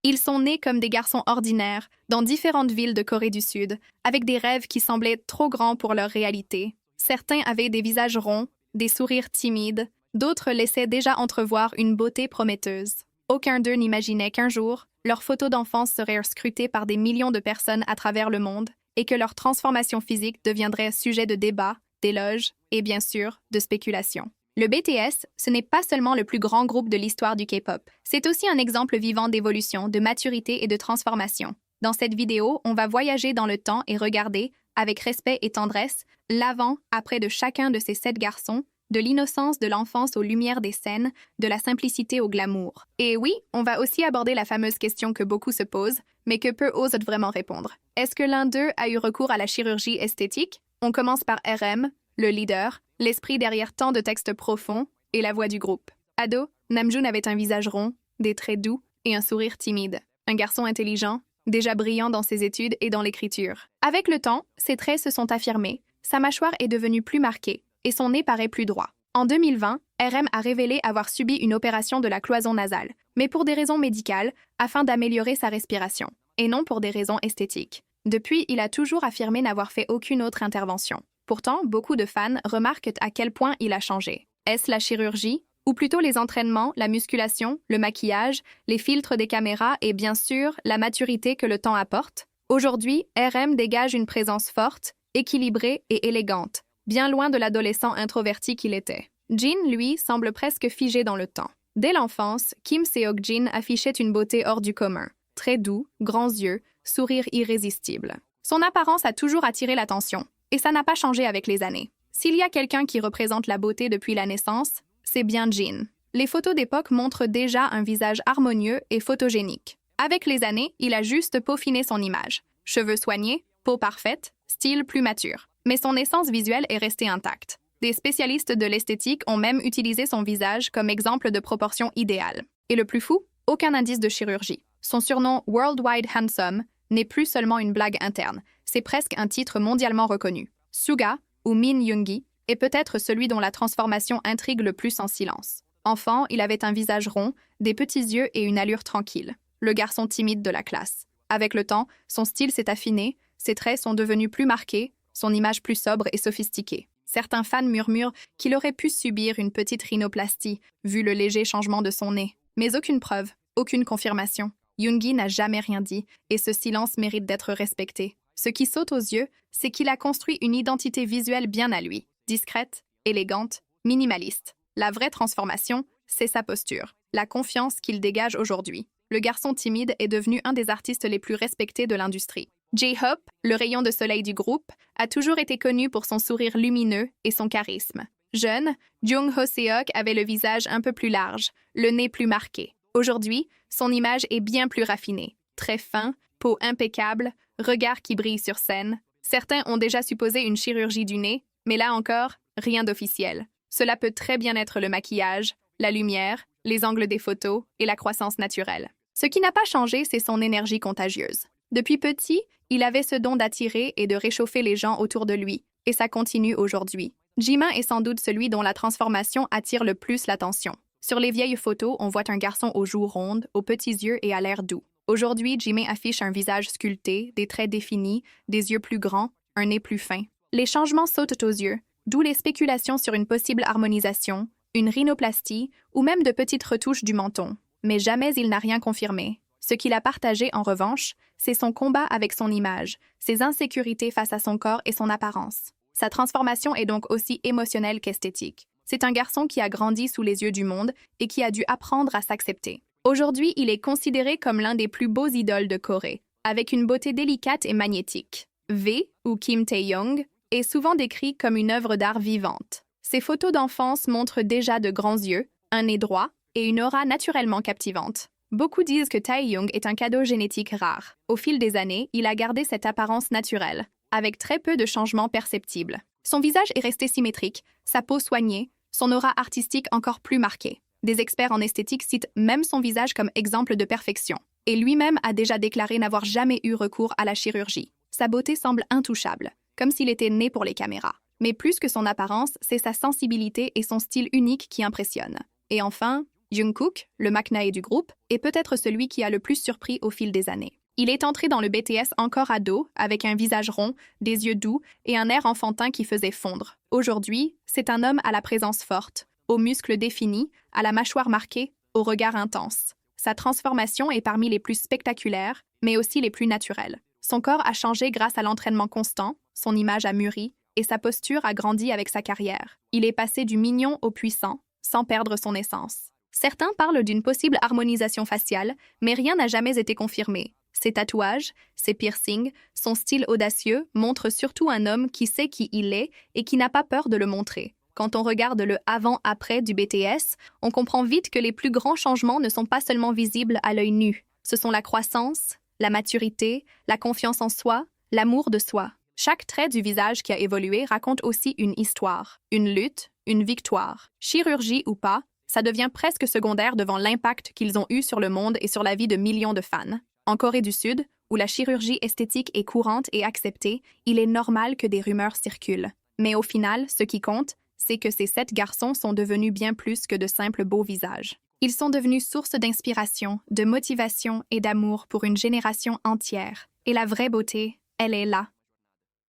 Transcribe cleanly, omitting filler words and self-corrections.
Ils sont nés comme des garçons ordinaires, dans différentes villes de Corée du Sud, avec des rêves qui semblaient trop grands pour leur réalité. Certains avaient des visages ronds, des sourires timides, d'autres laissaient déjà entrevoir une beauté prometteuse. Aucun d'eux n'imaginait qu'un jour, leurs photos d'enfance seraient scrutées par des millions de personnes à travers le monde et que leur transformation physique deviendrait sujet de débat, d'éloges et bien sûr de spéculation. Le BTS, ce n'est pas seulement le plus grand groupe de l'histoire du K-pop, c'est aussi un exemple vivant d'évolution, de maturité et de transformation. Dans cette vidéo, on va voyager dans le temps et regarder, avec respect et tendresse, l'avant-après de chacun de ces 7 garçons, de l'innocence de l'enfance aux lumières des scènes, de la simplicité au glamour. Et oui, on va aussi aborder la fameuse question que beaucoup se posent, mais que peu osent vraiment répondre. Est-ce que l'un d'eux a eu recours à la chirurgie esthétique? On commence par RM, le leader, l'esprit derrière tant de textes profonds et la voix du groupe. Ado, Namjoon avait un visage rond, des traits doux et un sourire timide. Un garçon intelligent, déjà brillant dans ses études et dans l'écriture. Avec le temps, ses traits se sont affirmés, sa mâchoire est devenue plus marquée et son nez paraît plus droit. En 2020, RM a révélé avoir subi une opération de la cloison nasale, mais pour des raisons médicales, afin d'améliorer sa respiration, et non pour des raisons esthétiques. Depuis, il a toujours affirmé n'avoir fait aucune autre intervention. Pourtant, beaucoup de fans remarquent à quel point il a changé. Est-ce la chirurgie? Ou plutôt les entraînements, la musculation, le maquillage, les filtres des caméras et bien sûr, la maturité que le temps apporte? Aujourd'hui, RM dégage une présence forte, équilibrée et élégante, bien loin de l'adolescent introverti qu'il était. Jin, lui, semble presque figé dans le temps. Dès l'enfance, Kim Seok-jin affichait une beauté hors du commun. Très doux, grands yeux, sourire irrésistible. Son apparence a toujours attiré l'attention, et ça n'a pas changé avec les années. S'il y a quelqu'un qui représente la beauté depuis la naissance, c'est bien Jin. Les photos d'époque montrent déjà un visage harmonieux et photogénique. Avec les années, il a juste peaufiné son image. Cheveux soignés, peau parfaite, style plus mature. Mais son essence visuelle est restée intacte. Des spécialistes de l'esthétique ont même utilisé son visage comme exemple de proportion idéale. Et le plus fou, aucun indice de chirurgie. Son surnom Worldwide Handsome n'est plus seulement une blague interne, c'est presque un titre mondialement reconnu. Suga, ou Min Yoongi, est peut-être celui dont la transformation intrigue le plus en silence. Enfant, il avait un visage rond, des petits yeux et une allure tranquille. Le garçon timide de la classe. Avec le temps, son style s'est affiné, ses traits sont devenus plus marqués, son image plus sobre et sophistiquée. Certains fans murmurent qu'il aurait pu subir une petite rhinoplastie, vu le léger changement de son nez. Mais aucune preuve, aucune confirmation. Yoongi n'a jamais rien dit, et ce silence mérite d'être respecté. Ce qui saute aux yeux, c'est qu'il a construit une identité visuelle bien à lui, discrète, élégante, minimaliste. La vraie transformation, c'est sa posture, la confiance qu'il dégage aujourd'hui. Le garçon timide est devenu un des artistes les plus respectés de l'industrie. J-Hope, le rayon de soleil du groupe, a toujours été connu pour son sourire lumineux et son charisme. Jeune, Jung Ho-seok avait le visage un peu plus large, le nez plus marqué. Aujourd'hui, son image est bien plus raffinée. Très fin, peau impeccable, regard qui brille sur scène. Certains ont déjà supposé une chirurgie du nez, mais là encore, rien d'officiel. Cela peut très bien être le maquillage, la lumière, les angles des photos et la croissance naturelle. Ce qui n'a pas changé, c'est son énergie contagieuse. Depuis petit, il avait ce don d'attirer et de réchauffer les gens autour de lui, et ça continue aujourd'hui. Jimin est sans doute celui dont la transformation attire le plus l'attention. Sur les vieilles photos, on voit un garçon aux joues rondes, aux petits yeux et à l'air doux. Aujourd'hui, Jimin affiche un visage sculpté, des traits définis, des yeux plus grands, un nez plus fin. Les changements sautent aux yeux, d'où les spéculations sur une possible harmonisation, une rhinoplastie ou même de petites retouches du menton. Mais jamais il n'a rien confirmé. Ce qu'il a partagé, en revanche, c'est son combat avec son image, ses insécurités face à son corps et son apparence. Sa transformation est donc aussi émotionnelle qu'esthétique. C'est un garçon qui a grandi sous les yeux du monde et qui a dû apprendre à s'accepter. Aujourd'hui, il est considéré comme l'un des plus beaux idoles de Corée, avec une beauté délicate et magnétique. V, ou Kim Tae-young, est souvent décrit comme une œuvre d'art vivante. Ses photos d'enfance montrent déjà de grands yeux, un nez droit et une aura naturellement captivante. Beaucoup disent que Tae-young est un cadeau génétique rare. Au fil des années, il a gardé cette apparence naturelle, avec très peu de changements perceptibles. Son visage est resté symétrique, sa peau soignée, son aura artistique encore plus marquée. Des experts en esthétique citent même son visage comme exemple de perfection. Et lui-même a déjà déclaré n'avoir jamais eu recours à la chirurgie. Sa beauté semble intouchable, comme s'il était né pour les caméras. Mais plus que son apparence, c'est sa sensibilité et son style unique qui impressionnent. Et enfin, Jungkook, le McNae du groupe, est peut-être celui qui a le plus surpris au fil des années. Il est entré dans le BTS encore ado, avec un visage rond, des yeux doux et un air enfantin qui faisait fondre. Aujourd'hui, c'est un homme à la présence forte, aux muscles définis, à la mâchoire marquée, au regard intense. Sa transformation est parmi les plus spectaculaires, mais aussi les plus naturelles. Son corps a changé grâce à l'entraînement constant, son image a mûri, et sa posture a grandi avec sa carrière. Il est passé du mignon au puissant, sans perdre son essence. Certains parlent d'une possible harmonisation faciale, mais rien n'a jamais été confirmé. Ses tatouages, ses piercings, son style audacieux montrent surtout un homme qui sait qui il est et qui n'a pas peur de le montrer. Quand on regarde le avant-après du BTS, on comprend vite que les plus grands changements ne sont pas seulement visibles à l'œil nu. Ce sont la croissance, la maturité, la confiance en soi, l'amour de soi. Chaque trait du visage qui a évolué raconte aussi une histoire, une lutte, une victoire. Chirurgie ou pas, ça devient presque secondaire devant l'impact qu'ils ont eu sur le monde et sur la vie de millions de fans. En Corée du Sud, où la chirurgie esthétique est courante et acceptée, il est normal que des rumeurs circulent. Mais au final, ce qui compte, c'est que ces 7 garçons sont devenus bien plus que de simples beaux visages. Ils sont devenus source d'inspiration, de motivation et d'amour pour une génération entière. Et la vraie beauté, elle est là,